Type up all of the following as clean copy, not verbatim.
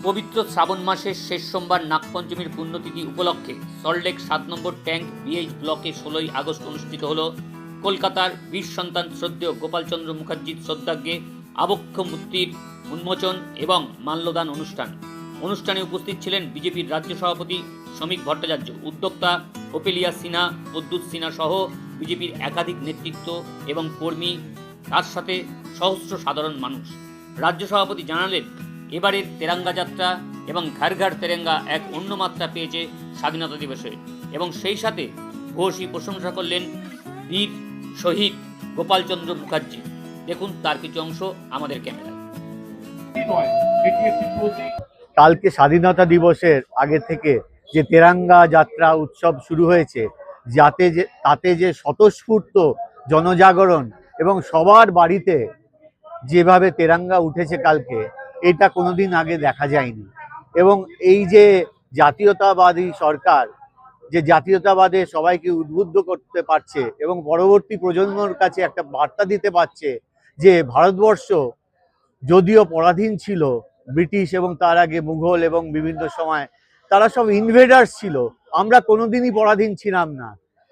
পবিত্র শ্রাবণ মাসের শেষ সোমবার নাগপঞ্চমীর পুণ্যতিথি উপলক্ষে সল্টলেক 7 নম্বর ট্যাঙ্ক বিএইচ ব্লকে 16ই আগস্ট অনুষ্ঠিত হল কলকাতার বীর সন্তান শ্রদ্ধেয় গোপালচন্দ্র মুখার্জির শ্রদ্ধার্ঘ্যে আবক্ষ মূর্তির উন্মোচন এবং মাল্যদান অনুষ্ঠান। অনুষ্ঠানে উপস্থিত ছিলেন বিজেপির রাজ্য সভাপতি শ্রমিক ভট্টাচার্য, উদ্যোক্তা ওপেলিয়া সিনহা, প্রদ্যুৎ সিনহা সহ বিজেপির একাধিক নেতৃত্ব এবং কর্মী, তার সাথে সহস্র সাধারণ মানুষ। রাজ্য সভাপতি জানালেন, এবারের তেরাঙ্গা যাত্রা এবং ঘর ঘর তেরেঙ্গা এক অন্য মাত্রা পেয়েছে স্বাধীনতা দিবসে, এবং সেই সাথে ভূয়সী প্রশংসা করলেন বীর শহীদ গোপালচন্দ্র মুখার্জি। দেখুন তার কিছু অংশ আমাদের ক্যামেরায়। কালকে স্বাধীনতা দিবসের আগে থেকে যে তেরাঙ্গা যাত্রা উৎসব শুরু হয়েছে, তাতে যে স্বতঃস্ফূর্ত জনজাগরণ এবং সবার বাড়িতে যেভাবে তেরাঙ্গা উঠেছে কালকে, এটা কোনোদিন আগে দেখা যায়নি। এবং এই যে জাতীয়তাবাদী সরকার যে জাতীয়তাবাদে সবাইকে উদ্বুদ্ধ করতে পারছে এবং পরবর্তী প্রজন্মর কাছে একটা বার্তা দিতে পারছে যে ভারতবর্ষ যদিও পরাধীন ছিল ব্রিটিশ এবং তার আগে মুঘল এবং বিভিন্ন সময় তারা সব ইনভেডার্স ছিল, আমরা কোনোদিনই পরাধীন ছিলাম না।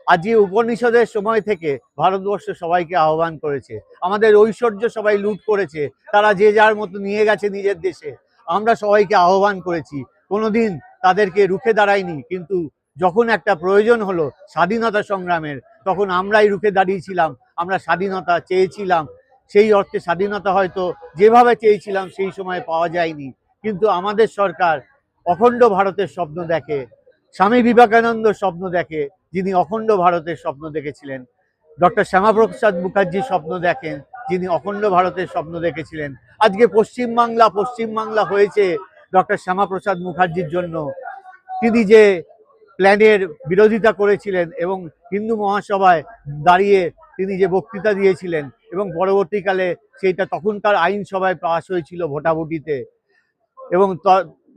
আজকে উপনিষদের সময় থেকে ভারতবর্ষ সবাইকে আহ্বান করেছে, আমাদের ঐশ্বর্য সবাই লুট করেছে, তারা যে যার মতো নিয়ে গেছে নিজের দেশে। আমরা সবাইকে আহ্বান করেছি, কোনোদিন তাদেরকে রুখে দাঁড়াইনি, কিন্তু যখন একটা প্রয়োজন হলো স্বাধীনতা সংগ্রামের, তখন আমরাই রুখে দাঁড়িয়েছিলাম। আমরা স্বাধীনতা চেয়েছিলাম, সেই অর্থে স্বাধীনতা হয়তো যেভাবে চেয়েছিলাম সেই সময় পাওয়া যায়নি, কিন্তু আমাদের সরকার অখণ্ড ভারতের স্বপ্ন দেখে। স্বামী বিবেকানন্দ স্বপ্ন দেখে, যিনি অখণ্ড ভারতের স্বপ্ন দেখেছিলেন। ডক্টর শ্যামাপ্রসাদ মুখার্জি স্বপ্ন দেখেন, যিনি অখণ্ড ভারতের স্বপ্ন দেখেছিলেন। আজকে পশ্চিমবাংলা হয়েছে ডক্টর শ্যামাপ্রসাদ মুখার্জির জন্য। তিনি যে প্ল্যানের বিরোধিতা করেছিলেন এবং হিন্দু মহাসভায় দাঁড়িয়ে তিনি যে বক্তৃতা দিয়েছিলেন এবং পরবর্তীকালে সেইটা তখনকার আইনসভায় পাস হয়েছিল ভোটাভুটিতে, এবং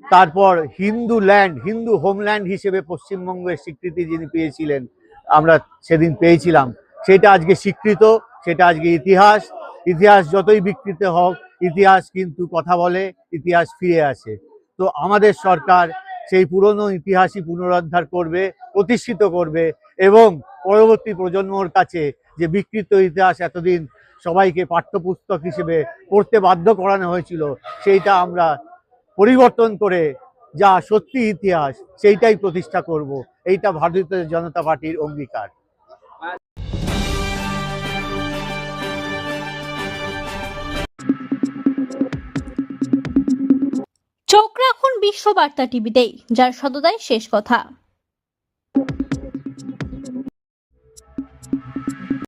তারপর হিন্দু হোমল্যান্ড হিসেবে পশ্চিমবঙ্গের স্বীকৃতি যিনি পেয়েছিলেন, আমরা সেদিন পেয়েছিলাম, সেটা আজকে স্বীকৃত, সেটা আজকে ইতিহাস যতই বিকৃত হোক, ইতিহাস কিন্তু কথা বলে, ইতিহাস ফিরে আসে। তো আমাদের সরকার সেই পুরনো ইতিহাসই পুনরুদ্ধার করবে, প্রতিষ্ঠিত করবে, এবং পরবর্তী প্রজন্মর কাছে যে বিকৃত ইতিহাস এতদিন সবাইকে পাঠ্যপুস্তক হিসেবে পড়তে বাধ্য করানো হয়েছিল, সেইটা আমরা পরিবর্তন করে যা সত্যি ইতিহাস সেইটাই প্রতিষ্ঠা করব। এইটা ভারতীয় জনতা পার্টির অঙ্গীকার। চোখ রাখুন বিশ্ববার্তা টিভিতেই, যার সততাই শেষ কথা।